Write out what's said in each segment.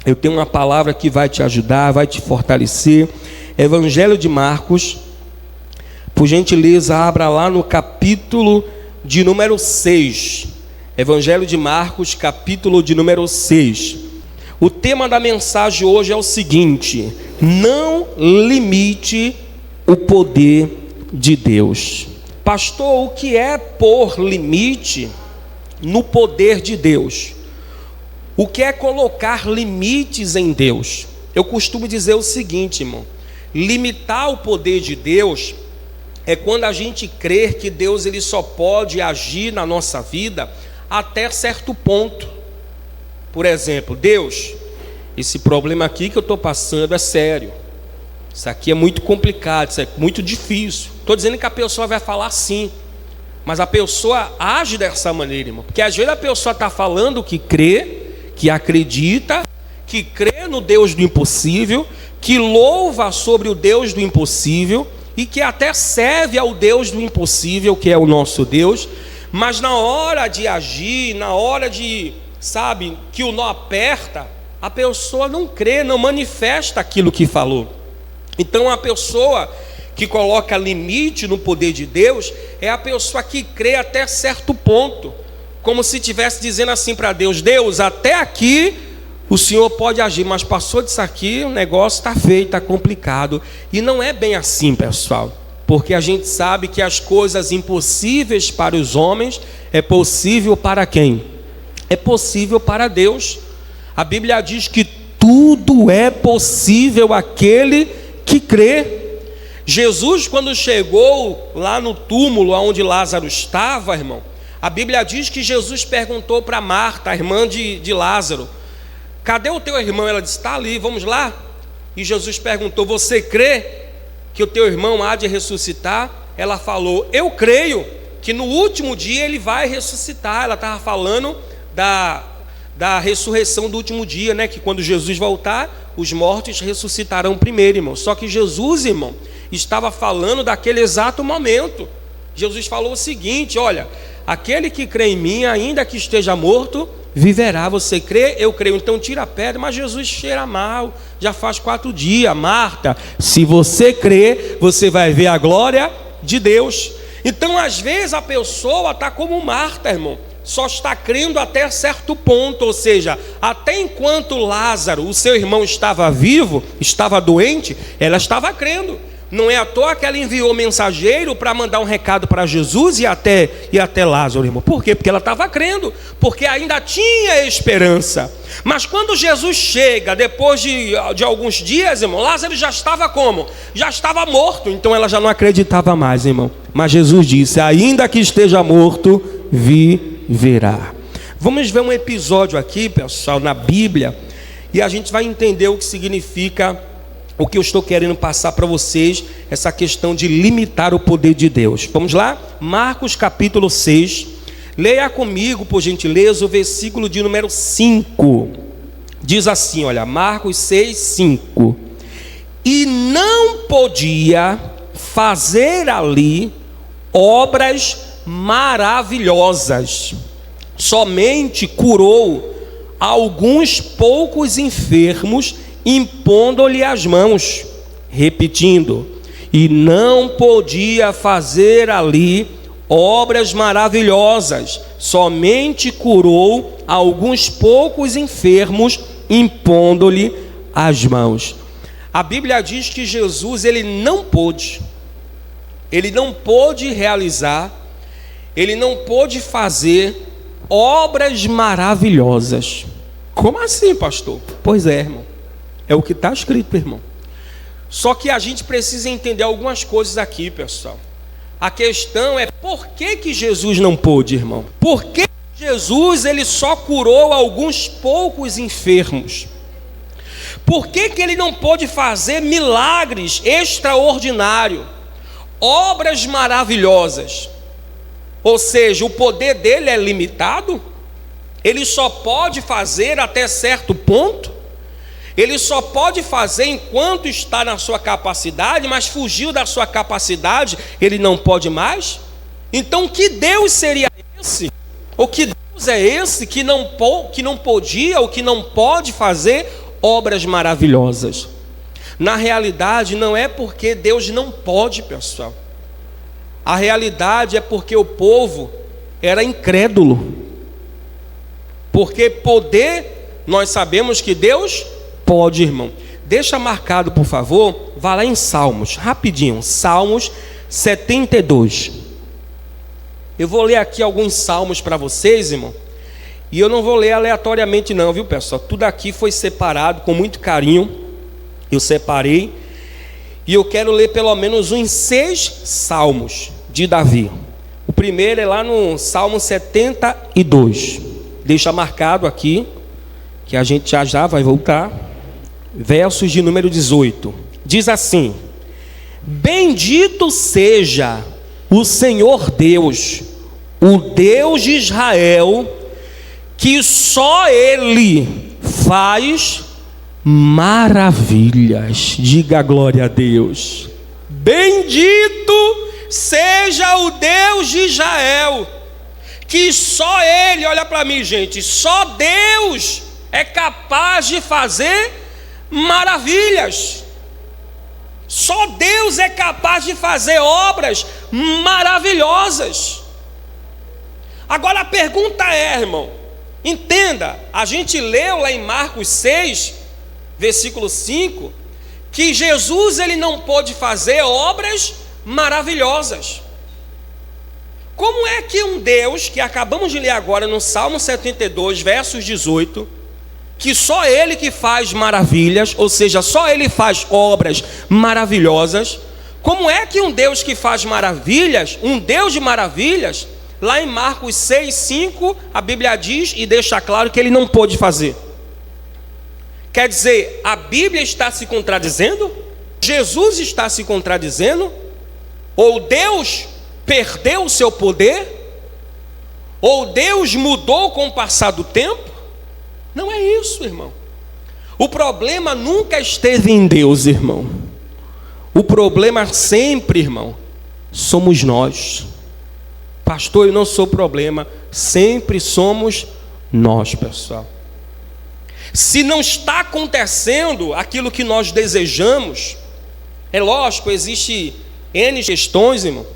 Eu tenho uma palavra que vai te ajudar, vai te fortalecer. Evangelho de Marcos, por gentileza, abra lá no capítulo de número 6. Evangelho de Marcos, capítulo de número 6. O tema da mensagem hoje é o seguinte: não limite o poder de Deus. Pastor, o que é pôr limite no poder de Deus? O que é colocar limites em Deus? Eu costumo dizer o seguinte, irmão: limitar o poder de Deus é quando a gente crer que Deus ele só pode agir na nossa vida até certo ponto. Por exemplo, Deus, esse problema aqui que eu estou passando é sério. Isso aqui é muito complicado, isso é muito difícil. Estou dizendo que a pessoa vai falar sim, mas a pessoa age dessa maneira, irmão. Porque às vezes a pessoa está falando que crê, que acredita, que crê no Deus do impossível, que louva sobre o Deus do impossível e que até serve ao Deus do impossível, que é o nosso Deus, mas na hora de agir, na hora de, sabe, que o nó aperta, a pessoa não crê, não manifesta aquilo que falou. Então a pessoa que coloca limite no poder de Deus é a pessoa que crê até certo ponto, como se estivesse dizendo assim para Deus: Deus, até aqui o Senhor pode agir, mas passou disso aqui, o negócio está feio, está complicado. E não é bem assim, pessoal, porque a gente sabe que as coisas impossíveis para os homens é possível para quem? É possível para Deus. A Bíblia diz que tudo é possível àquele que crê. Jesus, quando chegou lá no túmulo onde Lázaro estava, irmão, a Bíblia diz que Jesus perguntou para Marta, a irmã de Lázaro: cadê o teu irmão? Ela disse: está ali, vamos lá. E Jesus perguntou: você crê que o teu irmão há de ressuscitar? Ela falou: eu creio que no último dia ele vai ressuscitar. Ela estava falando da ressurreição do último dia, né? Que quando Jesus voltar, os mortos ressuscitarão primeiro, irmão. Só que Jesus, irmão, estava falando daquele exato momento. Jesus falou o seguinte: olha, aquele que crê em mim, ainda que esteja morto, viverá. Você crê? Eu creio. Então tira a pedra. Mas Jesus cheira mal, já faz 4 dias. Marta, se você crê, você vai ver a glória de Deus. Então às vezes a pessoa está como Marta, irmão, só está crendo até certo ponto. Ou seja, até enquanto Lázaro, o seu irmão, estava vivo, estava doente, ela estava crendo. Não é à toa que ela enviou mensageiro para mandar um recado para Jesus e até Lázaro, irmão. Por quê? Porque ela estava crendo, porque ainda tinha esperança. Mas quando Jesus chega, depois de alguns dias, irmão, Lázaro já estava como? Já estava morto. Então ela já não acreditava mais, irmão. Mas Jesus disse: ainda que esteja morto, viverá. Vamos ver um episódio aqui, pessoal, na Bíblia, e a gente vai entender o que significa o que eu estou querendo passar para vocês, essa questão de limitar o poder de Deus. Vamos lá? Marcos capítulo 6. Leia comigo, por gentileza, o versículo de número 5. Diz assim, olha, Marcos 6, 5. E não podia fazer ali obras maravilhosas, somente curou alguns poucos enfermos, impondo-lhe as mãos, repetindo, e não podia fazer ali obras maravilhosas, somente curou alguns poucos enfermos, impondo-lhe as mãos. A Bíblia diz que Jesus ele não pôde realizar, ele não pôde fazer obras maravilhosas. Como assim, pastor? Pois é, irmão, é o que está escrito, irmão. Só que a gente precisa entender algumas coisas aqui, pessoal. A questão é: por que Jesus não pôde, irmão? Por que Jesus ele só curou alguns poucos enfermos? Por que ele não pôde fazer milagres extraordinários, obras maravilhosas? Ou seja, o poder dele é limitado? Ele só pode fazer até certo ponto? Ele só pode fazer enquanto está na sua capacidade, mas fugiu da sua capacidade, ele não pode mais? Então que Deus seria esse? Ou que Deus é esse que não podia ou que não pode fazer obras maravilhosas. Na realidade, não é porque Deus não pode, pessoal. A realidade é porque o povo era incrédulo. Porque poder, nós sabemos que Deus pode, irmão. Deixa marcado, por favor, vá lá em Salmos, rapidinho. Salmos 72. Eu vou ler aqui alguns salmos para vocês, irmão. E eu não vou ler aleatoriamente não, viu, pessoal? Tudo aqui foi separado com muito carinho. Eu separei. E eu quero ler pelo menos uns 6 salmos de Davi. O primeiro é lá no Salmo 72. Deixa marcado aqui, que a gente já vai voltar. Versos de número 18. Diz assim: bendito seja o Senhor Deus, o Deus de Israel, que só Ele faz maravilhas. Diga glória a Deus. Bendito seja o Deus de Israel, que só Ele, olha para mim, gente, só Deus é capaz de fazer maravilhas. Só Deus é capaz de fazer obras maravilhosas. Agora a pergunta é, irmão, entenda, a gente leu lá em Marcos 6, versículo 5, que Jesus ele não pôde fazer obras maravilhosas. Como é que um Deus, que acabamos de ler agora no Salmo 72, versos 18, que só Ele que faz maravilhas, ou seja, só Ele faz obras maravilhosas, como é que um Deus que faz maravilhas, um Deus de maravilhas, lá em Marcos 6, 5, a Bíblia diz e deixa claro que Ele não pôde fazer? Quer dizer, a Bíblia está se contradizendo? Jesus está se contradizendo? Ou Deus perdeu o seu poder? Ou Deus mudou com o passar do tempo? Não é isso, irmão. O problema nunca esteve em Deus, irmão. O problema sempre, irmão, somos nós. Pastor, eu não sou o problema. Sempre somos nós, pessoal. Se não está acontecendo aquilo que nós desejamos, é lógico, existe N questões, irmão.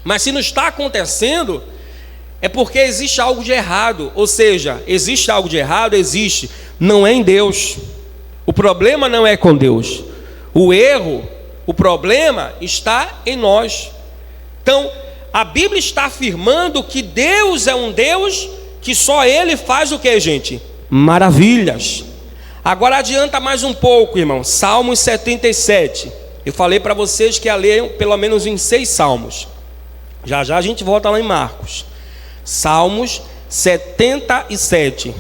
Mas se não está acontecendo, é porque existe algo de errado. Ou seja, existe algo de errado? Existe. Não é em Deus. O problema não é com Deus. O erro, o problema está em nós. Então, a Bíblia está afirmando que Deus é um Deus que só Ele faz o que, gente? Maravilhas. Agora adianta mais um pouco, irmão. Salmos 77. Eu falei para vocês que ia ler pelo menos em 6 salmos. Já a gente volta lá em Marcos. Salmos 77.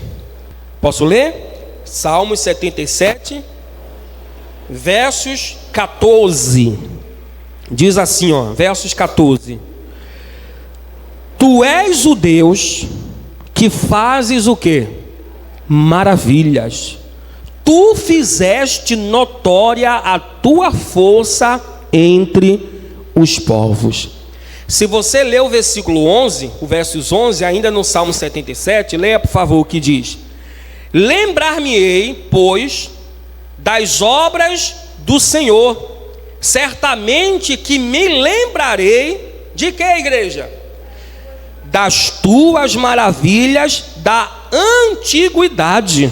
Posso ler? Salmos 77, versos 14. Diz assim, ó, versos 14. Tu és o Deus que fazes o quê? Maravilhas. Tu fizeste notória a tua força entre os povos. Se você ler o versículo 11, o versos 11, ainda no Salmo 77, leia por favor o que diz: lembrar-me-ei, pois, das obras do Senhor, certamente que me lembrarei de que, igreja? Das tuas maravilhas da antiguidade.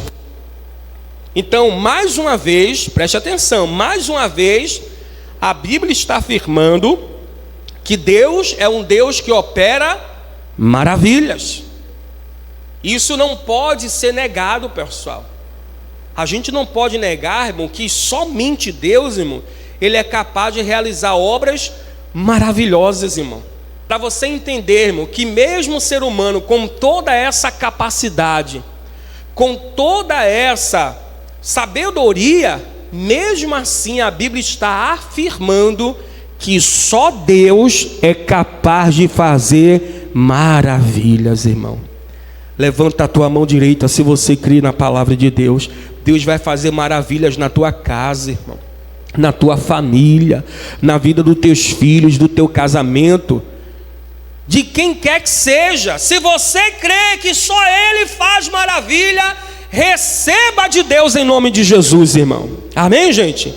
Então, mais uma vez, preste atenção, mais uma vez, a Bíblia está afirmando que Deus é um Deus que opera maravilhas. Isso não pode ser negado, pessoal. A gente não pode negar, irmão, que somente Deus, irmão, Ele é capaz de realizar obras maravilhosas, irmão. Para você entender, irmão, que mesmo o ser humano com toda essa capacidade, com toda essa sabedoria, mesmo assim a Bíblia está afirmando que só Deus é capaz de fazer maravilhas, irmão. Levanta a tua mão direita se você crê na palavra de Deus. Deus vai fazer maravilhas na tua casa, irmão, na tua família, na vida dos teus filhos, do teu casamento, de quem quer que seja. Se você crê que só Ele faz maravilha, receba de Deus em nome de Jesus, irmão. Amém, gente?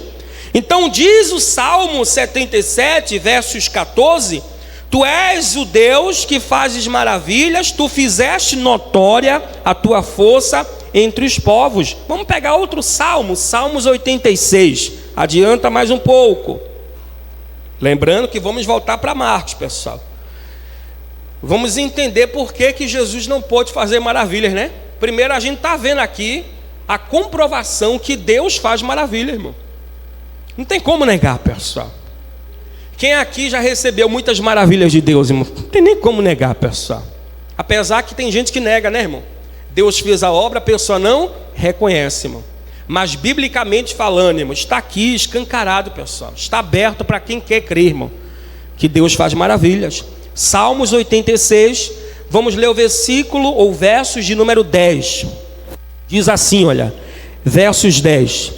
Então diz o Salmo 77, versos 14: Tu és o Deus que fazes maravilhas, tu fizeste notória a tua força entre os povos. Vamos pegar outro salmo, Salmos 86. Adianta mais um pouco. Lembrando que vamos voltar para Marcos, pessoal. Vamos entender por que Jesus não pôde fazer maravilhas, né? Primeiro, a gente está vendo aqui a comprovação que Deus faz maravilha, irmão. Não tem como negar, pessoal. Quem aqui já recebeu muitas maravilhas de Deus, irmão? Não tem nem como negar, pessoal. Apesar que tem gente que nega, né, irmão? Deus fez a obra, a pessoa não reconhece, irmão. Mas biblicamente falando, irmão, está aqui escancarado, pessoal. Está aberto para quem quer crer, irmão, que Deus faz maravilhas. Salmos 86, vamos ler o versículo ou versos de número 10. Diz assim, olha, versos 10.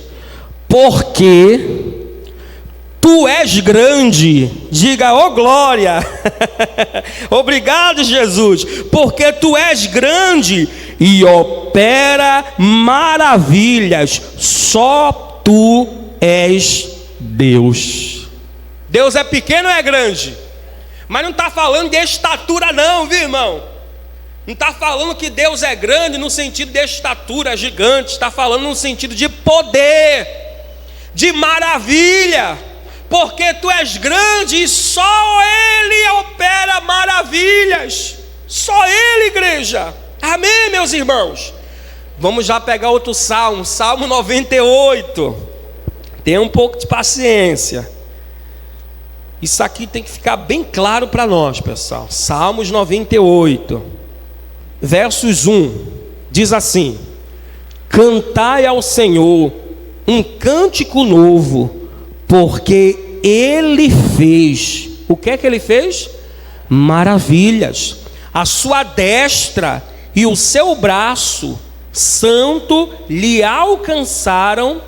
Porque tu és grande, diga, ó glória, obrigado Jesus, porque tu és grande e opera maravilhas, só tu és Deus. Deus é pequeno ou é grande? Mas não está falando de estatura não, viu, irmão? Não está falando que Deus é grande no sentido de estatura gigante. Está falando no sentido de poder, de maravilha. Porque tu és grande e só Ele opera maravilhas. Só Ele, igreja. Amém, meus irmãos? Vamos já pegar outro salmo, Salmo 98. Tenha um pouco de paciência. Isso aqui tem que ficar bem claro para nós, pessoal. Salmos 98, versos 1, diz assim: Cantai ao Senhor um cântico novo, porque Ele fez. O que é que Ele fez? Maravilhas. A sua destra e o seu braço santo lhe alcançaram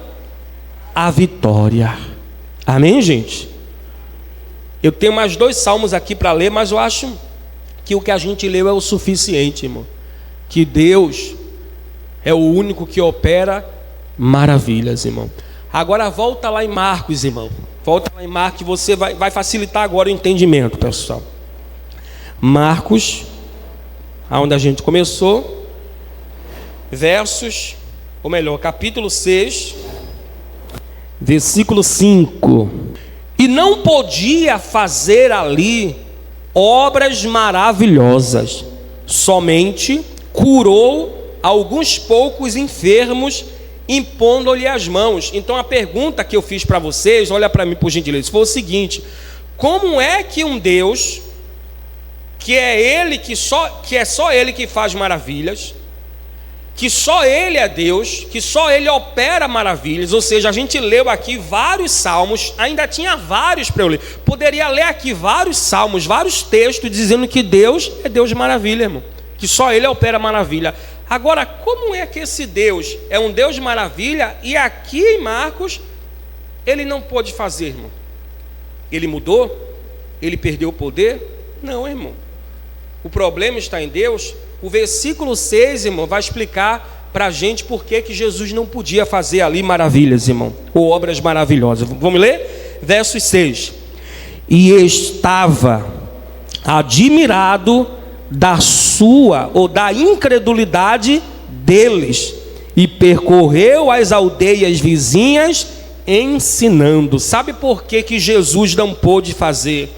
a vitória. Amém, gente? Eu tenho mais 2 salmos aqui para ler, mas eu acho que o que a gente leu é o suficiente, irmão. Que Deus é o único que opera maravilhas, irmão. Agora volta lá em Marcos, irmão. Volta lá em Marcos, que você vai facilitar agora o entendimento, pessoal. Marcos, aonde a gente começou, capítulo 6, versículo 5. E não podia fazer ali obras maravilhosas, somente curou alguns poucos enfermos, impondo-lhe as mãos. Então a pergunta que eu fiz para vocês, olha para mim por gentileza, foi o seguinte: como é que um Deus, que é só Ele que faz maravilhas, que só Ele é Deus, que só Ele opera maravilhas, ou seja, a gente leu aqui vários salmos, ainda tinha vários para eu ler, poderia ler aqui vários salmos, vários textos dizendo que Deus é Deus de maravilha, irmão, que só Ele opera maravilha. Agora, como é que esse Deus é um Deus de maravilha e aqui em Marcos Ele não pôde fazer, irmão? Ele mudou? Ele perdeu o poder? Não, irmão. O problema está em Deus. O versículo 6, irmão, vai explicar para a gente por que Jesus não podia fazer ali maravilhas, irmão, ou obras maravilhosas. Vamos ler? Verso 6. E estava admirado da sua ou da incredulidade deles, e percorreu as aldeias vizinhas ensinando. Sabe por que Jesus não pôde fazer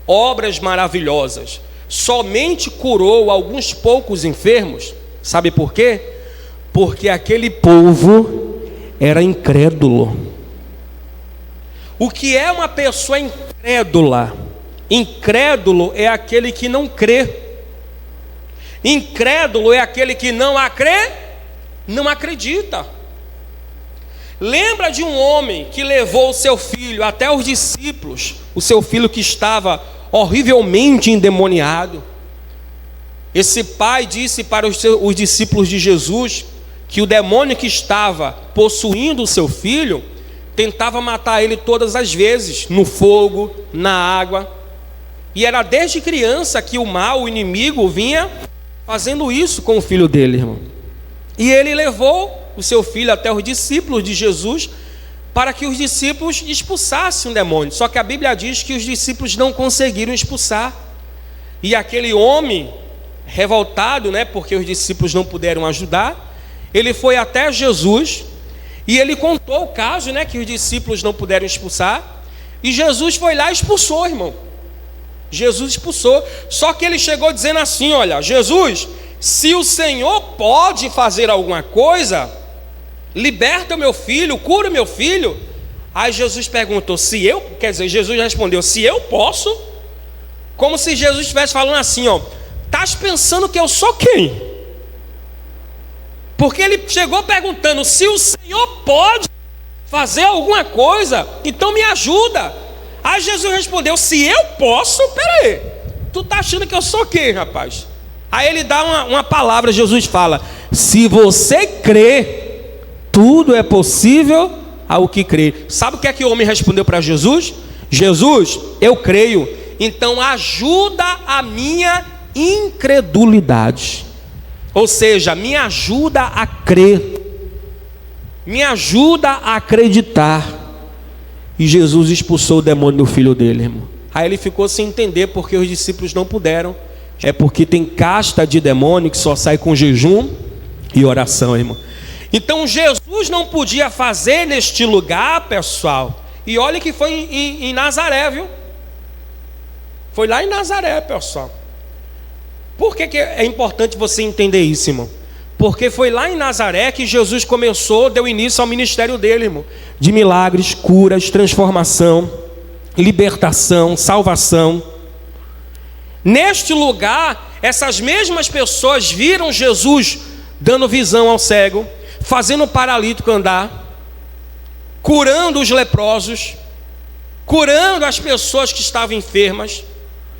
obras maravilhosas? Somente curou alguns poucos enfermos. Sabe por quê? Porque aquele povo era incrédulo. O que é uma pessoa incrédula? Incrédulo é aquele que não crê. Incrédulo é aquele que não acredita. Lembra de um homem que levou o seu filho até os discípulos, o seu filho que estava horrivelmente endemoniado. Esse pai disse para os discípulos de Jesus que o demônio que estava possuindo o seu filho tentava matar ele todas as vezes, no fogo, na água. E era desde criança que o mal, o inimigo, vinha fazendo isso com o filho dele, irmão. E ele levou o seu filho até os discípulos de Jesus, para que os discípulos expulsassem o demônio. Só que a Bíblia diz que os discípulos não conseguiram expulsar. E aquele homem revoltado, porque os discípulos não puderam ajudar, ele foi até Jesus e ele contou o caso, que os discípulos não puderam expulsar. E Jesus foi lá e expulsou, irmão. Jesus expulsou. Só que ele chegou dizendo assim: olha, Jesus, se o Senhor pode fazer alguma coisa, liberta o meu filho, cura o meu filho. Aí Jesus perguntou, Jesus respondeu, se eu posso? Como se Jesus estivesse falando assim, estás pensando que eu sou quem? Porque ele chegou perguntando, se o Senhor pode fazer alguma coisa, então me ajuda. Aí Jesus respondeu, se eu posso, peraí, tu tá achando que eu sou quem, rapaz? Aí ele dá uma palavra, Jesus fala, se você crê, tudo é possível ao que crê. Sabe o que é que o homem respondeu para Jesus? Jesus, eu creio, então ajuda a minha incredulidade. Ou seja, me ajuda a crer, me ajuda a acreditar. E Jesus expulsou o demônio do filho dele, irmão. Aí ele ficou sem entender porque os discípulos não puderam. É porque tem casta de demônio que só sai com jejum e oração, irmão. Então Jesus não podia fazer neste lugar, pessoal. E olha que foi em Nazaré, viu? Foi lá em Nazaré, pessoal. Por que é importante você entender isso, irmão? Porque foi lá em Nazaré que Jesus deu início ao ministério dele, irmão. De milagres, curas, transformação, libertação, salvação. Neste lugar, essas mesmas pessoas viram Jesus dando visão ao cego, fazendo o paralítico andar, curando os leprosos, curando as pessoas que estavam enfermas,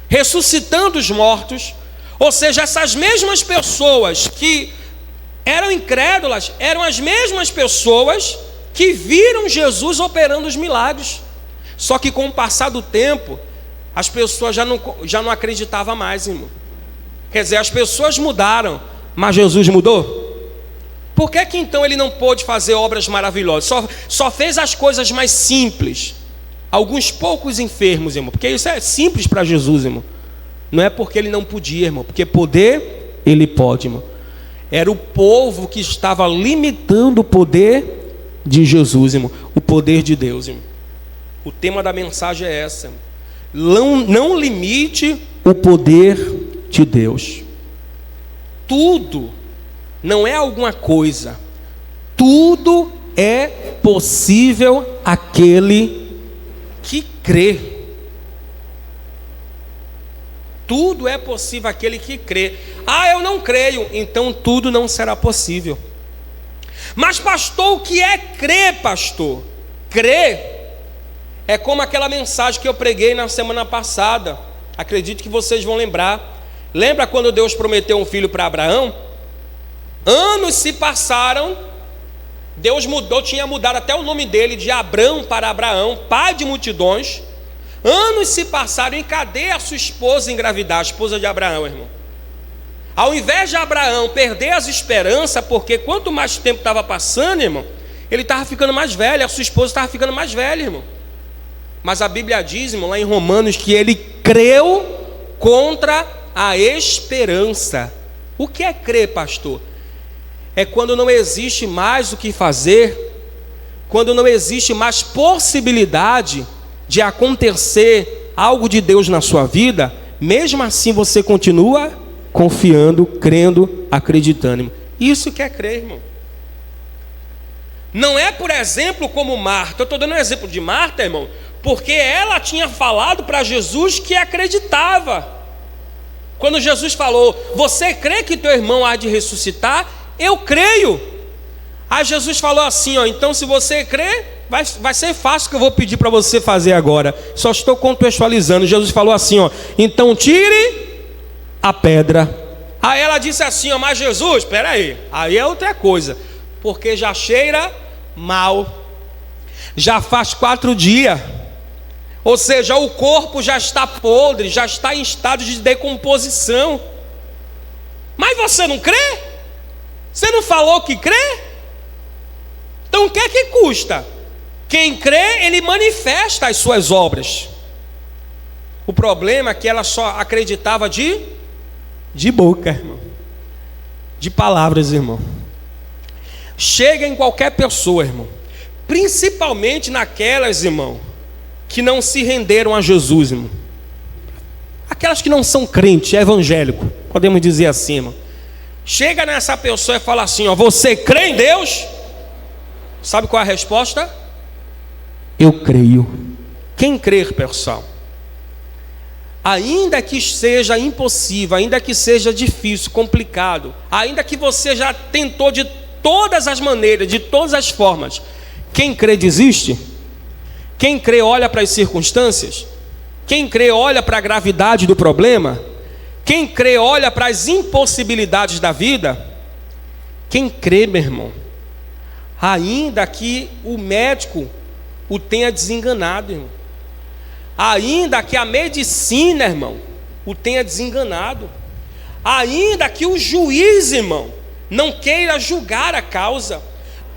ressuscitando os mortos. Ou seja, essas mesmas pessoas que eram incrédulas, eram as mesmas pessoas que viram Jesus operando os milagres. Só que com o passar do tempo, as pessoas já não acreditavam mais, irmão. Quer dizer, as pessoas mudaram, mas Jesus mudou? Por que então ele não pôde fazer obras maravilhosas? Só fez as coisas mais simples. Alguns poucos enfermos, irmão. Porque isso é simples para Jesus, irmão. Não é porque ele não podia, irmão. Porque poder, ele pode, irmão. Era o povo que estava limitando o poder de Jesus, irmão. O poder de Deus, irmão. O tema da mensagem é essa, irmão. Não limite o poder de Deus. Tudo não é alguma coisa. Tudo é possível àquele que crê. Tudo é possível àquele que crê. Eu não creio, então tudo não será possível. Mas pastor, o que é crer, pastor? Crer é como aquela mensagem que eu preguei na semana passada. Acredito que vocês vão lembrar. Lembra quando Deus prometeu um filho para Abraão? Anos se passaram. Deus tinha mudado até o nome dele de Abrão para Abraão, pai de multidões. Anos se passaram, e cadê a sua esposa engravidar, a esposa de Abraão, irmão? Ao invés de Abraão perder as esperanças, porque quanto mais tempo estava passando, irmão, ele estava ficando mais velho, a sua esposa estava ficando mais velha, irmão. Mas a Bíblia diz, irmão, lá em Romanos, que ele creu contra a esperança. O que é crer, pastor? É quando não existe mais o que fazer, quando não existe mais possibilidade de acontecer algo de Deus na sua vida, mesmo assim você continua confiando, crendo, acreditando, irmão. Isso que é crer, irmão. Não é, por exemplo, como Marta. Eu estou dando um exemplo de Marta, irmão, porque ela tinha falado para Jesus que acreditava. Quando Jesus falou, você crê que teu irmão há de ressuscitar? Eu creio. Aí Jesus falou assim, então se você crê, vai ser fácil o que eu vou pedir para você fazer agora. Só estou contextualizando. Jesus falou assim, então tire a pedra. Aí ela disse assim, mas Jesus, espera aí é outra coisa, porque já cheira mal, já faz 4 dias, ou seja, o corpo já está podre, já está em estado de decomposição. Mas você não crê? Você não falou que crê? Então o que é que custa? Quem crê, ele manifesta as suas obras. O problema é que ela só acreditava de boca, irmão. De palavras, irmão. Chega em qualquer pessoa, irmão. Principalmente naquelas, irmão, que não se renderam a Jesus, irmão. Aquelas que não são crentes, evangélico, podemos dizer assim, irmão. Chega nessa pessoa e fala assim, ó, você crê em Deus? Sabe qual é a resposta? Eu creio. Quem crer, pessoal? Ainda que seja impossível, ainda que seja difícil, complicado, ainda que você já tentou de todas as maneiras, de todas as formas, quem crê desiste? Quem crê olha para as circunstâncias? Quem crê olha para a gravidade do problema? Quem crê olha para as impossibilidades da vida? Quem crê, meu irmão, ainda que o médico o tenha desenganado, irmão, ainda que a medicina, irmão, o tenha desenganado, ainda que o juiz, irmão, não queira julgar a causa,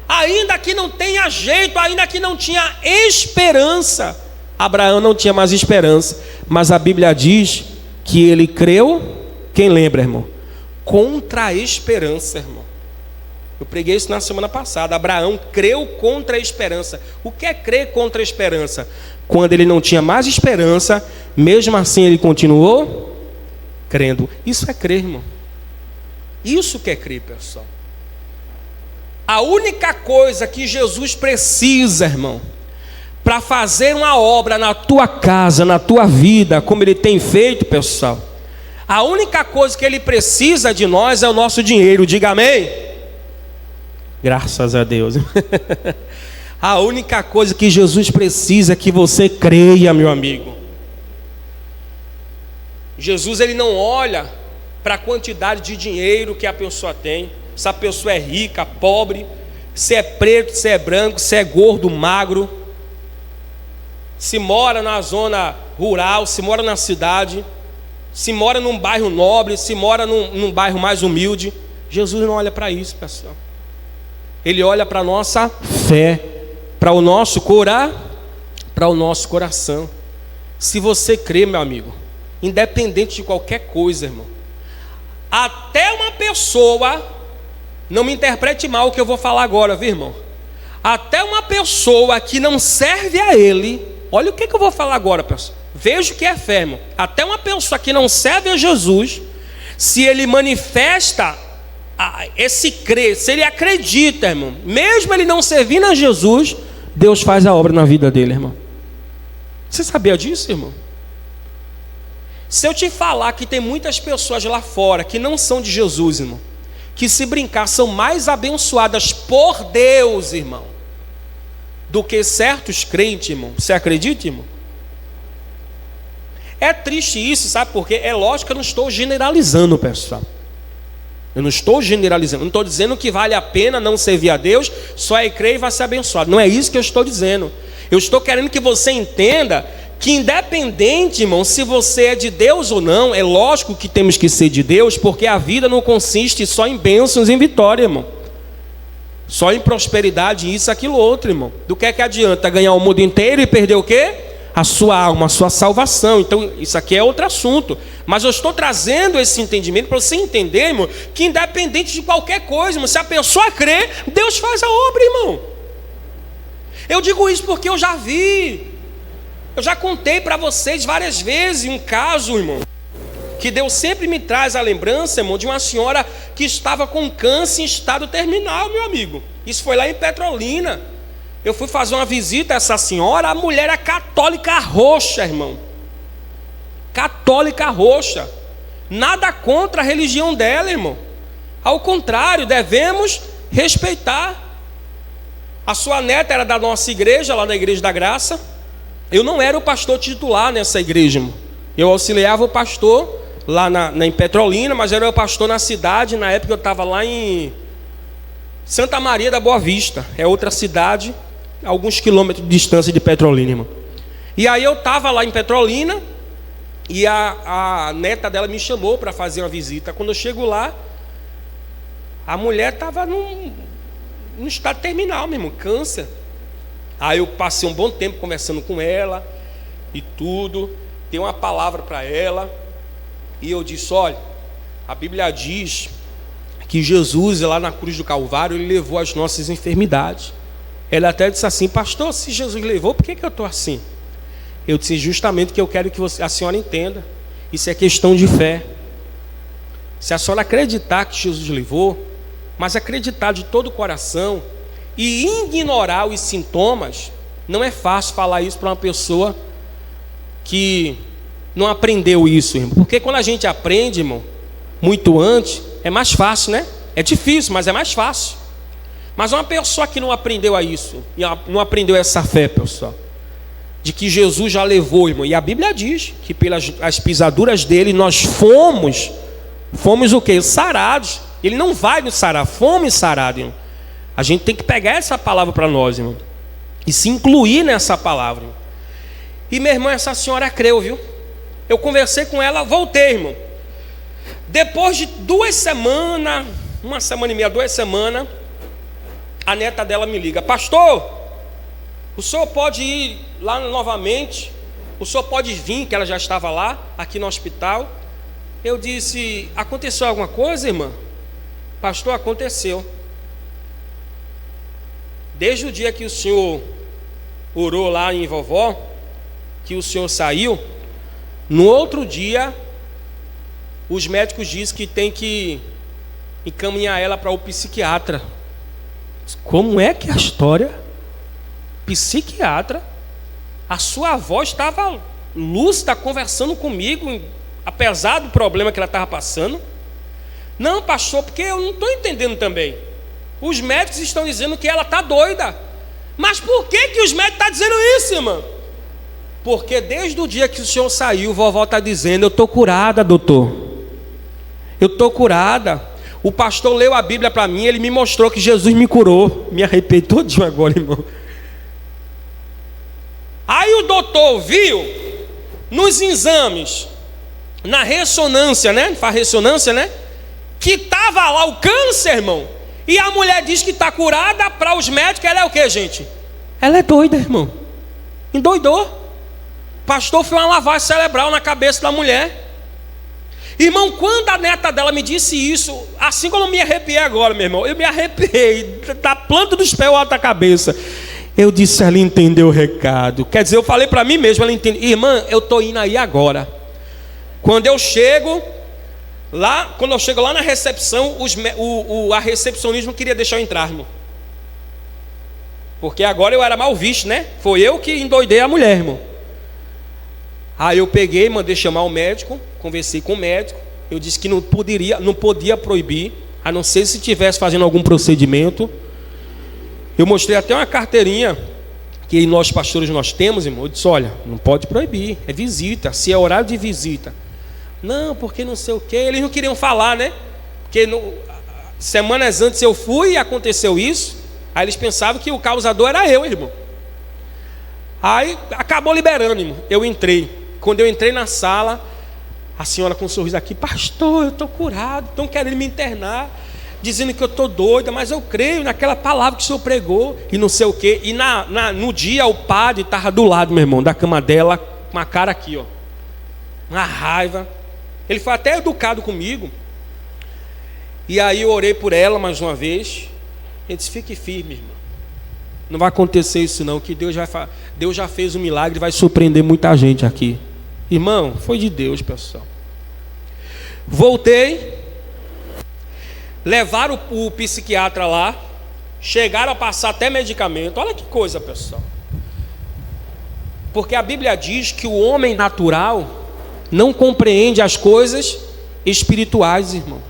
ainda que não tenha jeito, ainda que não tinha esperança. Abraão não tinha mais esperança, mas a Bíblia diz que ele creu, quem lembra, irmão? Contra a esperança, irmão. Eu preguei isso na semana passada. Abraão creu contra a esperança. O que é crer contra a esperança? Quando ele não tinha mais esperança, mesmo assim ele continuou crendo. Isso é crer, irmão. Isso que é crer, pessoal. A única coisa que Jesus precisa, irmão, para fazer uma obra na tua casa, na tua vida, como ele tem feito, pessoal, a única coisa que ele precisa de nós é o nosso dinheiro. Diga amém. Graças a Deus. A única coisa que Jesus precisa é que você creia, meu amigo. Jesus, ele não olha para a quantidade de dinheiro que a pessoa tem, se a pessoa é rica, pobre, se é preto, se é branco, se é gordo, magro, se mora na zona rural, se mora na cidade, se mora num bairro nobre, se mora num bairro mais humilde. Jesus não olha para isso, pessoal. Ele olha para a nossa fé, para o nosso coração. Se você crê, meu amigo, independente de qualquer coisa, irmão, até uma pessoa, não me interprete mal o que eu vou falar agora, viu, irmão? Até uma pessoa que não serve a ele, olha o que eu vou falar agora, pessoal. Veja o que é fé, irmão. Até uma pessoa que não serve a Jesus, se ele manifesta esse crer, se ele acredita, irmão, mesmo ele não servindo a Jesus, Deus faz a obra na vida dele, irmão. Você sabia disso, irmão? Se eu te falar que tem muitas pessoas lá fora que não são de Jesus, irmão, que se brincar são mais abençoadas por Deus, irmão, do que certos crentes, irmão. Você acredita, irmão? É triste isso, sabe por quê? É lógico que eu não estou generalizando, pessoal. Eu não estou generalizando, não estou dizendo que vale a pena não servir a Deus, só é crer e vai ser abençoado. Não é isso que eu estou dizendo. Eu estou querendo que você entenda que independente, irmão, se você é de Deus ou não, é lógico que temos que ser de Deus, porque a vida não consiste só em bênçãos e em vitória, irmão. Só em prosperidade, isso, aquilo, outro, irmão. Do que é que adianta ganhar o mundo inteiro e perder o quê? A sua alma, a sua salvação. Então isso aqui é outro assunto, mas eu estou trazendo esse entendimento para você entender, irmão, que independente de qualquer coisa, irmão, se a pessoa crê, Deus faz a obra, irmão. Eu digo isso porque eu já contei para vocês várias vezes um caso, irmão, que Deus sempre me traz a lembrança, irmão, de uma senhora que estava com câncer em estado terminal, meu amigo. Isso foi lá em Petrolina. Eu fui fazer uma visita a essa senhora, a mulher é católica roxa, irmão. Católica roxa. Nada contra a religião dela, irmão. Ao contrário, devemos respeitar. A sua neta era da nossa igreja, lá na Igreja da Graça. Eu não era o pastor titular nessa igreja, irmão. Eu auxiliava o pastor lá em Petrolina, mas era o pastor na cidade. Na época eu estava lá em Santa Maria da Boa Vista. É outra cidade, alguns quilômetros de distância de Petrolina, irmão. E aí eu estava lá em Petrolina e a neta dela me chamou para fazer uma visita. Quando eu chego lá, A mulher estava num estado terminal, meu irmão, câncer. Aí eu passei um bom tempo conversando com ela e tudo, dei uma palavra para ela, e eu disse: olha, a Bíblia diz que Jesus, lá na cruz do Calvário, ele levou as nossas enfermidades. Ela até disse assim: pastor, se Jesus levou, por que eu estou assim? Eu disse: justamente que eu quero que a senhora entenda, isso é questão de fé. Se a senhora acreditar que Jesus levou, mas acreditar de todo o coração e ignorar os sintomas, não é fácil falar isso para uma pessoa que não aprendeu isso, irmão. Porque quando a gente aprende, irmão, muito antes, é mais fácil, né? É difícil, mas é mais fácil. Mas uma pessoa que não aprendeu a isso, não aprendeu essa fé, pessoal, de que Jesus já levou, irmão, e a Bíblia diz que pelas as pisaduras dele nós fomos o quê? Sarados. Ele não vai nos sarar, fomos sarados, irmão. A gente tem que pegar essa palavra para nós, irmão, e se incluir nessa palavra, irmão. E minha irmã, essa senhora creu, viu? Eu conversei com ela, voltei, irmão. Depois de 2 semanas, 1 semana e meia, 2 semanas, a neta dela me liga: pastor, o senhor pode ir lá novamente? O senhor pode vir, que ela já estava lá, aqui no hospital. Eu disse: aconteceu alguma coisa, irmã? Pastor, aconteceu. Desde o dia que o senhor orou lá em vovó, que o senhor saiu, no outro dia, os médicos dizem que tem que encaminhar ela para o psiquiatra. Como é que é a história? Psiquiatra? A sua avó estava lúcida, conversando comigo, apesar do problema que ela estava passando. Não, pastor, porque eu não estou entendendo também. Os médicos estão dizendo que ela está doida. Mas por que os médicos estão dizendo isso, irmão? Porque desde o dia que o senhor saiu, vovó está dizendo: eu estou curada, doutor. Eu estou curada. O pastor leu a Bíblia para mim, ele me mostrou que Jesus me curou. Me arrepiei todinho agora, irmão. Aí o doutor viu nos exames, na ressonância, né? Faz ressonância, né? Que estava lá o câncer, irmão. E a mulher diz que está curada. Para os médicos, ela é o que, gente? Ela é doida, irmão. Endoidou. Pastor, foi uma lavagem cerebral na cabeça da mulher. Irmão, quando a neta dela me disse isso, assim como eu me arrepiei agora, meu irmão, eu me arrepiei da planta dos pés à cabeça. Eu disse: ela entendeu o recado. Quer dizer, eu falei para mim mesmo, ela entendeu. Irmã, eu estou indo aí agora. Quando eu chego lá na recepção, a recepcionista não queria deixar eu entrar, irmão. Porque agora eu era mal visto, né? Foi eu que endoidei a mulher, irmão. Aí eu peguei, mandei chamar o médico, conversei com o médico. Eu disse que não podia proibir, a não ser se estivesse fazendo algum procedimento. Eu mostrei até uma carteirinha que nós pastores nós temos, irmão. Eu disse: olha, não pode proibir, é visita, se é horário de visita. Não, porque não sei o que. Eles não queriam falar, né? Porque semanas antes eu fui e aconteceu isso. Aí eles pensavam que o causador era eu, irmão. Aí acabou liberando, irmão. Eu entrei. Quando eu entrei na sala, a senhora com um sorriso aqui: pastor, eu estou curado, estão querendo me internar, dizendo que eu estou doida, mas eu creio naquela palavra que o senhor pregou, e não sei o quê. E no dia o padre estava do lado, meu irmão, da cama dela, com a cara aqui, ó, uma raiva. Ele foi até educado comigo. E aí eu orei por ela mais uma vez. Ele disse: fique firme, irmão, não vai acontecer isso não, que Deus já fez um milagre, vai surpreender muita gente aqui. Irmão, foi de Deus, pessoal. Voltei, levaram o psiquiatra lá, chegaram a passar até medicamento. Olha que coisa, pessoal. Porque a Bíblia diz que o homem natural não compreende as coisas espirituais, irmão.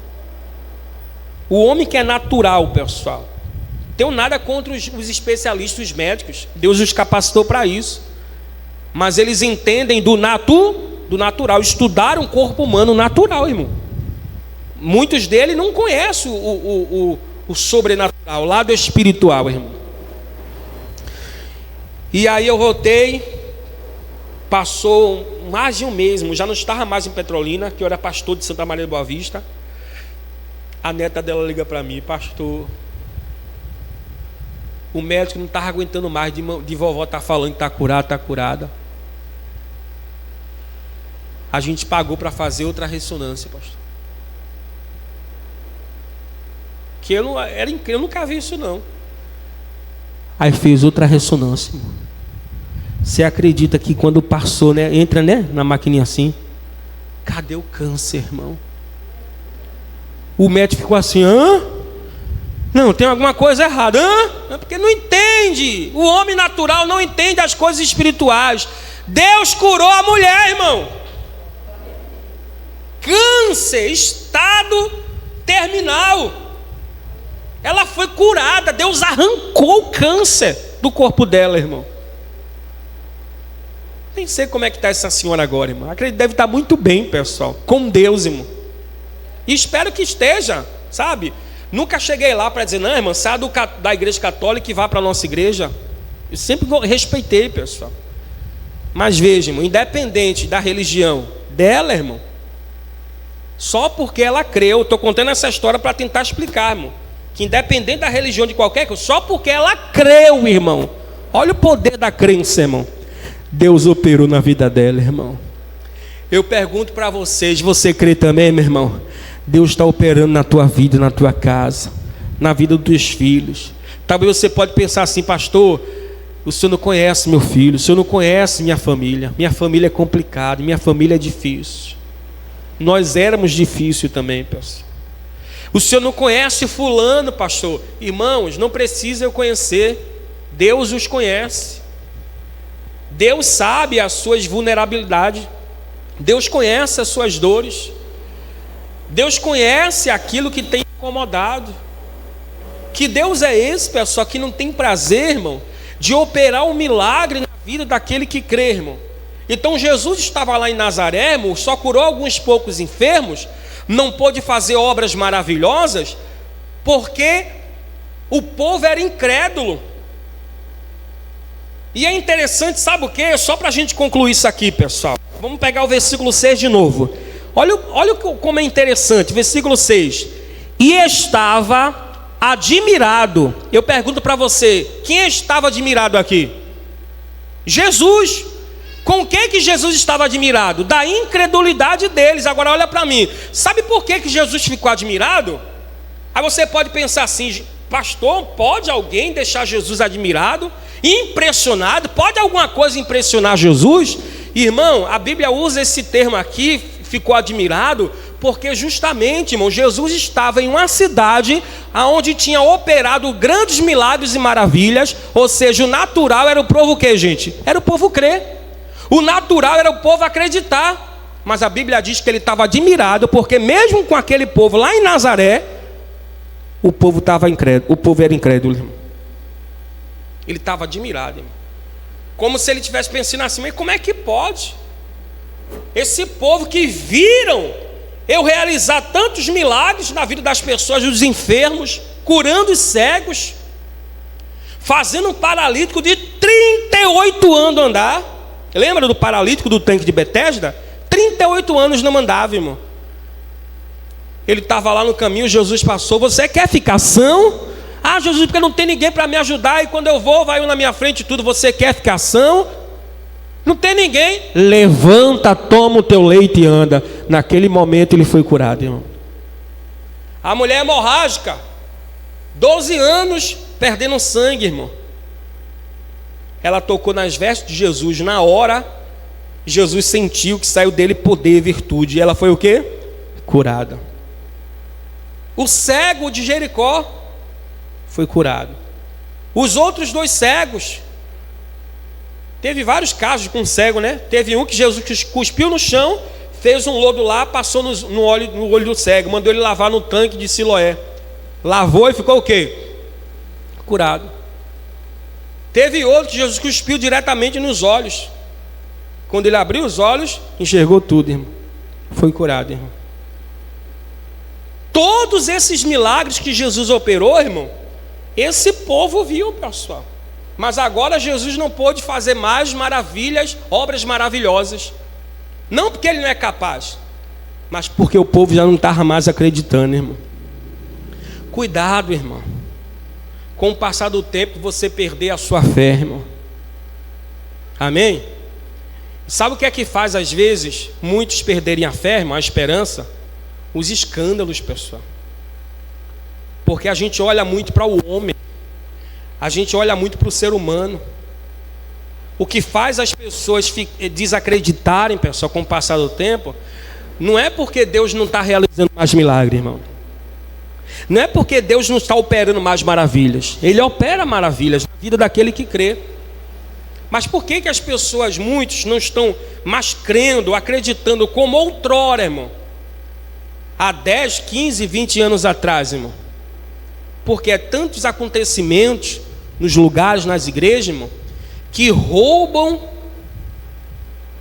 O homem que é natural, pessoal, tenho nada contra os especialistas, os médicos. Deus os capacitou para isso. Mas eles entendem do natural. Estudaram o corpo humano natural, irmão. Muitos deles não conhecem o sobrenatural, o lado espiritual, irmão. E aí eu voltei. Passou mais de um mês, irmão. Já não estava mais em Petrolina, que eu era pastor de Santa Maria de Boa Vista. A neta dela liga para mim: pastor, o médico não estava aguentando mais de vovó estar falando que está curada, está curada. A gente pagou para fazer outra ressonância, pastor. Que eu nunca vi isso não. Aí fez outra ressonância, irmão. Você acredita que quando passou, né, entra, né, na maquininha assim, cadê o câncer, irmão? O médico ficou assim: hã? Não, tem alguma coisa errada. Hã? Porque não entende. O homem natural não entende as coisas espirituais. Deus curou a mulher, irmão. Câncer, estado terminal. Ela foi curada. Deus arrancou o câncer do corpo dela, irmão. Nem sei como é que está essa senhora agora, irmão. Acredito que deve estar muito bem, pessoal, com Deus, irmão. E espero que esteja, sabe? Nunca cheguei lá para dizer: não, irmã, sai da igreja católica e vá para a nossa igreja. Eu sempre respeitei, pessoal. Mas veja, irmão, independente da religião dela, irmão, só porque ela creu, estou contando essa história para tentar explicar, irmão, que independente da religião de qualquer coisa, só porque ela creu, irmão, olha o poder da crença, irmão, Deus operou na vida dela, irmão. Eu pergunto para vocês: você crê também, meu irmão? Deus está operando na tua vida, na tua casa, na vida dos teus filhos. Talvez você pode pensar assim: pastor, o senhor não conhece meu filho, o senhor não conhece minha família é complicada, minha família é difícil. Nós éramos difíceis também, pessoal. O senhor não conhece fulano, pastor. Irmãos, não precisa eu conhecer, Deus os conhece. Deus sabe as suas vulnerabilidades, Deus conhece as suas dores, Deus conhece aquilo que tem incomodado. Que Deus é esse, pessoal, que não tem prazer, irmão, de operar um milagre na vida daquele que crê, irmão. Então Jesus estava lá em Nazaré, irmão, só curou alguns poucos enfermos, não pôde fazer obras maravilhosas, porque o povo era incrédulo. E é interessante, sabe o que? Só para a gente concluir isso aqui, pessoal. Vamos pegar o versículo 6 de novo. Olha como é interessante, versículo 6. E estava admirado. Eu pergunto para você: quem estava admirado aqui? Jesus. Com o que Jesus estava admirado? Da incredulidade deles. Agora olha para mim. Sabe por que Jesus ficou admirado? Aí você pode pensar assim: pastor, pode alguém deixar Jesus admirado, impressionado? Pode alguma coisa impressionar Jesus? Irmão, a Bíblia usa esse termo aqui, ficou admirado, porque justamente, irmão, Jesus estava em uma cidade onde tinha operado grandes milagres e maravilhas. Ou seja, o natural era o povo o quê, gente? Era o povo crer. O natural era o povo acreditar. Mas a Bíblia diz que ele estava admirado, porque mesmo com aquele povo lá em Nazaré, o povo estava incrédulo, o povo era incrédulo, irmão. Ele estava admirado, irmão. Como se ele estivesse pensando assim: mas como é que pode? Esse povo que viram eu realizar tantos milagres na vida das pessoas, dos enfermos, curando os cegos, fazendo um paralítico de 38 anos andar. Lembra do paralítico do tanque de Betesda? 38 anos não andava, irmão. Ele estava lá no caminho, Jesus passou: você quer ficar são? Ah, Jesus, porque não tem ninguém para me ajudar, e quando eu vou, vai um na minha frente e tudo. Você quer ficar são? Não tem ninguém. Levanta, toma o teu leite e anda. Naquele momento ele foi curado, irmão. A mulher hemorrágica, 12 anos perdendo sangue, irmão. Ela tocou nas vestes de Jesus. Na hora, Jesus sentiu que saiu dele poder e virtude. E ela foi o quê? Curada. O cego de Jericó foi curado. Os outros 2 cegos, teve vários casos com cego, né? Teve um que Jesus cuspiu no chão, fez um lodo lá, passou no olho do cego, mandou ele lavar no tanque de Siloé. Lavou e ficou o quê? Curado. Teve outro que Jesus cuspiu diretamente nos olhos. Quando ele abriu os olhos, enxergou tudo, irmão. Foi curado, irmão. Todos esses milagres que Jesus operou, irmão, esse povo viu, pessoal. Mas agora Jesus não pôde fazer mais maravilhas, obras maravilhosas. Não porque ele não é capaz, mas porque o povo já não estava mais acreditando, irmão. Cuidado, irmão. Com o passar do tempo, você perder a sua fé, irmão. Amém? Sabe o que é que faz, às vezes, muitos perderem a fé, irmão, a esperança? Os escândalos, pessoal. Porque a gente olha muito para o homem. A gente olha muito para o ser humano. O que faz as pessoas desacreditarem, pessoal, com o passar do tempo, não é porque Deus não está realizando mais milagres, irmão. Não é porque Deus não está operando mais maravilhas. Ele opera maravilhas na vida daquele que crê. Mas por que as pessoas, muitos, não estão mais crendo, acreditando como outrora, irmão? Há 10, 15, 20 anos atrás, irmão. Porque é tantos acontecimentos nos lugares, nas igrejas, irmão, que roubam,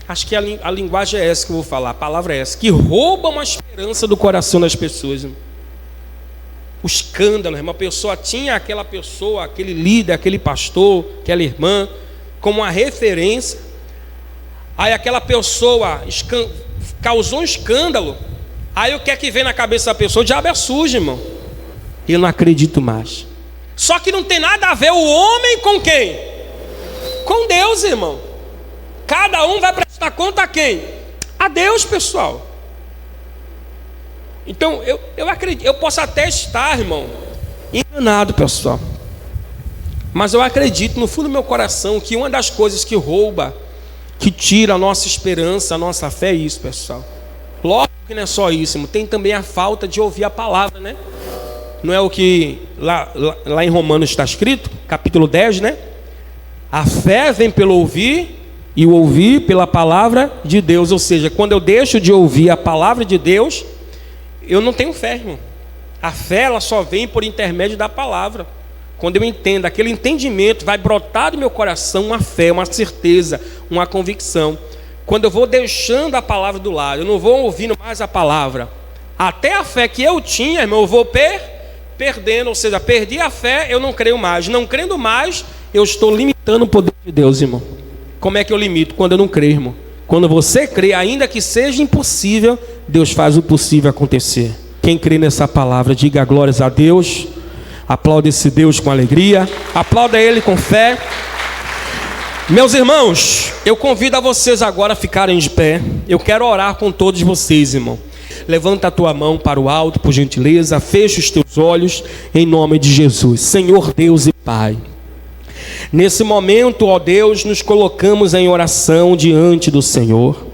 acho que a linguagem é essa que eu vou falar, a palavra é essa, que roubam a esperança do coração das pessoas, irmão. O escândalo, irmão, a pessoa tinha aquela pessoa, aquele líder, aquele pastor, aquela irmã, como uma referência, aí aquela pessoa causou um escândalo, aí o que é que vem na cabeça da pessoa? O diabo é sujo, irmão. Eu não acredito mais. Só que não tem nada a ver o homem com quem? Com Deus, irmão. Cada um vai prestar conta a quem? A Deus, pessoal. Então, eu acredito, eu posso até estar, irmão, enganado, pessoal. Mas eu acredito no fundo do meu coração que uma das coisas que rouba, que tira a nossa esperança, a nossa fé é isso, pessoal. Lógico que não é só isso, irmão. Tem também a falta de ouvir a palavra, né? Não é o que lá em Romanos está escrito, capítulo 10, né? A fé vem pelo ouvir e o ouvir pela palavra de Deus. Ou seja, quando eu deixo de ouvir a palavra de Deus, eu não tenho fé, irmão. A fé, ela só vem por intermédio da palavra. Quando eu entendo, aquele entendimento vai brotar do meu coração uma fé, uma certeza, uma convicção. Quando eu vou deixando a palavra do lado, eu não vou ouvindo mais a palavra, até a fé que eu tinha, irmão, eu vou perdendo. Ou seja, perdi a fé, eu não creio mais. Não crendo mais, eu estou limitando o poder de Deus, irmão. Como é que eu limito? Quando eu não creio, irmão. Quando você crê, ainda que seja impossível, Deus faz o possível acontecer. Quem crê nessa palavra, diga glórias a Deus. Aplauda esse Deus com alegria. Aplauda Ele com fé. Meus irmãos, eu convido a vocês agora a ficarem de pé. Eu quero orar com todos vocês, irmão. Levanta a tua mão para o alto, por gentileza. Fecha os teus olhos, em nome de Jesus. Senhor Deus e Pai, nesse momento, ó Deus, nos colocamos em oração diante do Senhor,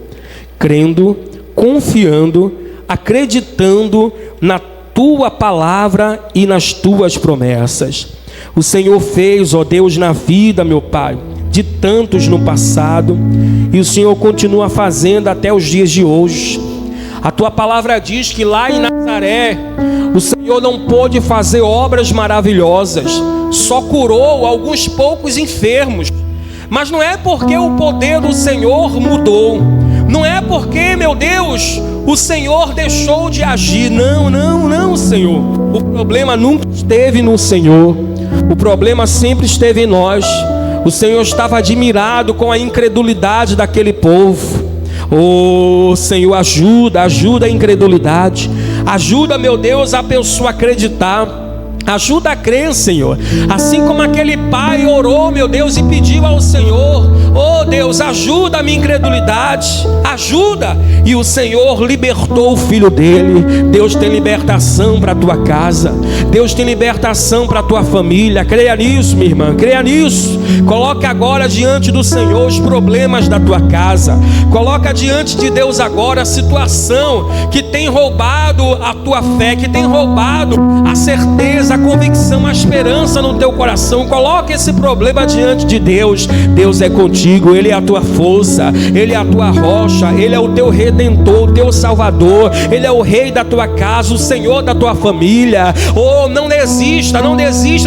crendo, confiando, acreditando na Tua palavra e nas Tuas promessas. O Senhor fez, ó Deus, na vida, meu Pai, de tantos no passado, e o Senhor continua fazendo até os dias de hoje. A Tua palavra diz que lá em Nazaré, o Senhor não pôde fazer obras maravilhosas, só curou alguns poucos enfermos. Mas não é porque o poder do Senhor mudou, não é porque, meu Deus, o Senhor deixou de agir. Não, Senhor. O problema nunca esteve no Senhor, o problema sempre esteve em nós. O Senhor estava admirado com a incredulidade daquele povo. Oh, Senhor, ajuda a incredulidade. Ajuda, meu Deus, a pessoa acreditar. Ajuda a crer, Senhor. Assim como aquele pai orou, meu Deus, e pediu ao Senhor: oh Deus, ajuda a minha incredulidade, ajuda. E o Senhor libertou o filho dele. Deus tem libertação para a tua casa. Deus tem libertação para a tua família. Creia nisso, minha irmã, creia nisso. Coloque agora diante do Senhor os problemas da tua casa. Coloca diante de Deus agora a situação que tem roubado a tua fé, que tem roubado a certeza, a convicção, a esperança no teu coração. Coloque esse problema diante de Deus. Deus é contigo, Ele é a tua força, Ele é a tua rocha, Ele é o teu redentor, o teu salvador, Ele é o rei da tua casa, o Senhor da tua família. Oh, não desista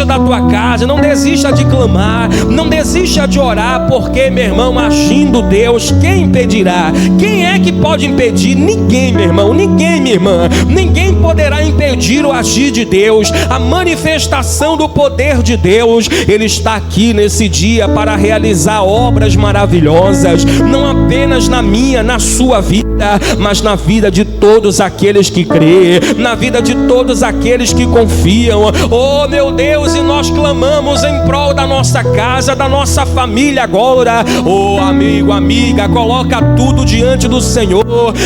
da tua casa, não desista de clamar, não desista de orar, porque, meu irmão, agindo Deus, quem impedirá? Quem é que pode impedir? Ninguém, meu irmão, ninguém, minha irmã, ninguém poderá impedir o agir de Deus, a manifestação do poder de Deus. Ele está aqui nesse dia para realizar obras maravilhosas maravilhosas, não apenas na minha, na sua vida, mas na vida de todos aqueles que creem, na vida de todos aqueles que confiam. Oh meu Deus, e nós clamamos em prol da nossa casa, da nossa família agora. Oh amigo, amiga, coloca tudo diante do Senhor.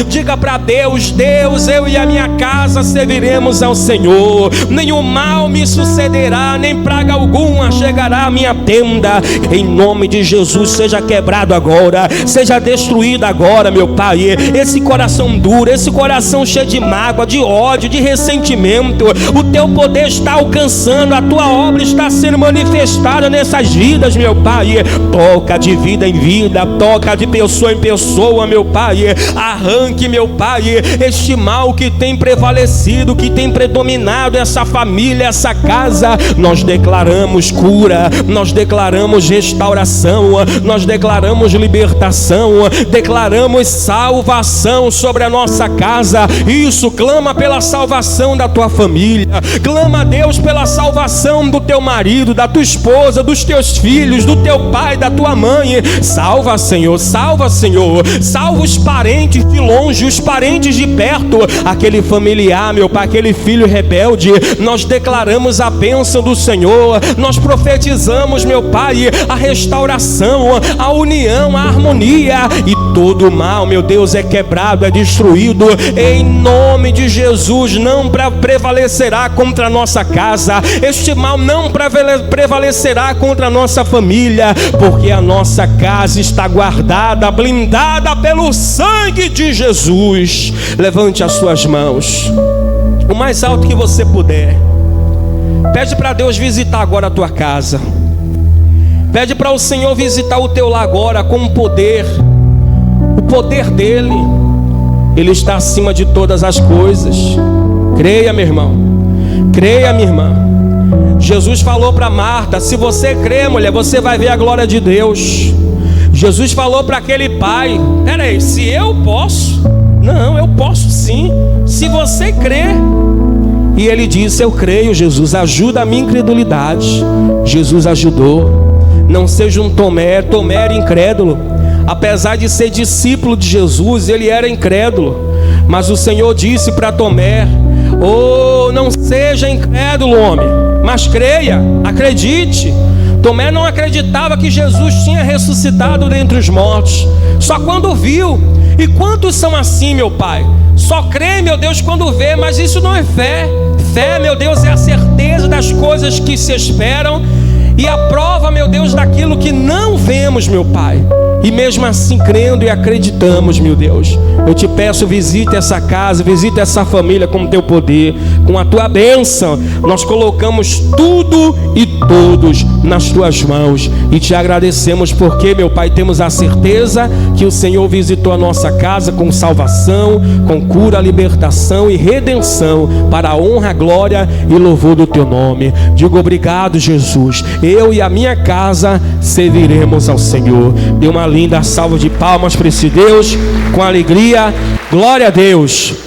Diga para Deus: Deus, eu e a minha casa serviremos ao Senhor. Nenhum mal me sucederá, nem praga alguma chegará à minha tenda. Em nome de Jesus, seja quebrado agora, seja destruído agora, meu Pai, esse coração duro, esse coração cheio de mágoa, de ódio, de ressentimento. O teu poder está alcançando, a tua obra está sendo manifestada nessas vidas, meu Pai. Toca de vida em vida, toca de pessoa em pessoa, meu Pai. Arranque, meu Pai, este mal que tem prevalecido, que tem predominado essa família, essa casa. Nós declaramos cura, nós declaramos restauração, nós declaramos libertação, declaramos salvação sobre a nossa casa. Isso, clama pela salvação da tua família, clama a Deus pela salvação do teu marido, da tua esposa, dos teus filhos, do teu pai, da tua mãe. Salva, Senhor, salva, Senhor. Salva os parentes de longe, os parentes de perto, aquele familiar, meu Pai, aquele filho rebelde. Nós declaramos a bênção do Senhor, nós profetizamos, meu Pai, a restauração, a união, a harmonia, e todo mal, meu Deus, é quebrado, é destruído. Em nome de Jesus, não prevalecerá contra a nossa casa, este mal não prevalecerá contra a nossa família, porque a nossa casa está guardada, blindada pelo sangue de Jesus. Levante as suas mãos o mais alto que você puder. Pede para Deus visitar agora a tua casa. Pede para o Senhor visitar o teu lar agora com o poder dele. Ele está acima de todas as coisas. Creia, meu irmão, creia, minha irmã. Jesus falou para Marta: se você crê, mulher, você vai ver a glória de Deus. Jesus falou para aquele pai: peraí, se eu posso? Não, eu posso sim, se você crê. E ele disse: eu creio, Jesus, ajuda a minha incredulidade. Jesus ajudou. Não seja um Tomé. Tomé era incrédulo. Apesar de ser discípulo de Jesus, ele era incrédulo. Mas o Senhor disse para Tomé: oh, não seja incrédulo, homem, mas creia, acredite. Tomé não acreditava que Jesus tinha ressuscitado dentre os mortos, só quando viu. E quantos são assim, meu Pai? Só crê, meu Deus, quando vê, mas isso não é fé. Fé, meu Deus, é a certeza das coisas que se esperam e a prova, meu Deus, daquilo que não vemos, meu Pai. E mesmo assim crendo e acreditamos, meu Deus. Eu te peço, visite essa casa, visite essa família com o teu poder, com a tua bênção. Nós colocamos tudo e todos nas tuas mãos e te agradecemos porque, meu Pai, temos a certeza que o Senhor visitou a nossa casa com salvação, com cura, libertação e redenção, para a honra, glória e louvor do teu nome. Digo obrigado, Jesus. Eu e a minha casa serviremos ao Senhor. Dê uma linda salva de palmas para esse Deus, com alegria. Glória a Deus.